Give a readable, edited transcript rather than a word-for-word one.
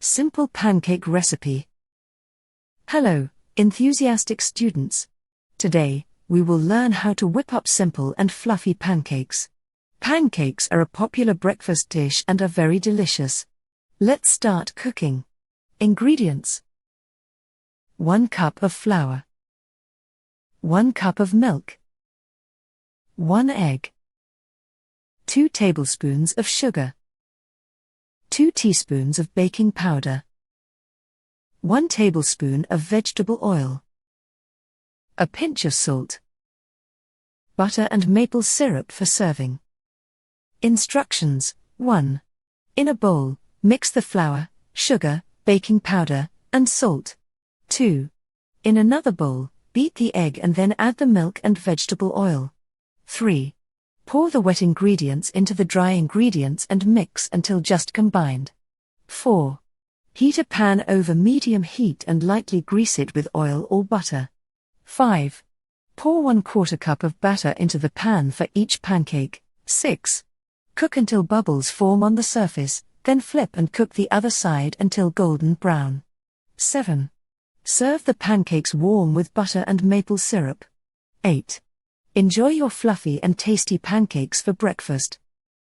Simple pancake recipe. Hello, enthusiastic students. Today, we will learn how to whip up simple and fluffy pancakes. Pancakes are a popular breakfast dish and are very delicious. Let's start cooking. Ingredients: 1 cup of flour, 1 cup of milk, 1 egg, 2 tablespoons of sugar, 2 teaspoons of baking powder, 1 tablespoon of vegetable oil, a pinch of salt, butter and maple syrup for serving. Instructions: 1. In a bowl, mix the flour, sugar, baking powder, and salt. 2. In another bowl, beat the egg and then add the milk and vegetable oil. 3. Pour the wet ingredients into the dry ingredients and mix until just combined. 4. Heat a pan over medium heat and lightly grease it with oil or butter. 5. Pour 1/4 cup of batter into the pan for each pancake. 6. Cook until bubbles form on the surface, then flip and cook the other side until golden brown. 7. Serve the pancakes warm with butter and maple syrup. 8. Enjoy your fluffy and tasty pancakes for breakfast.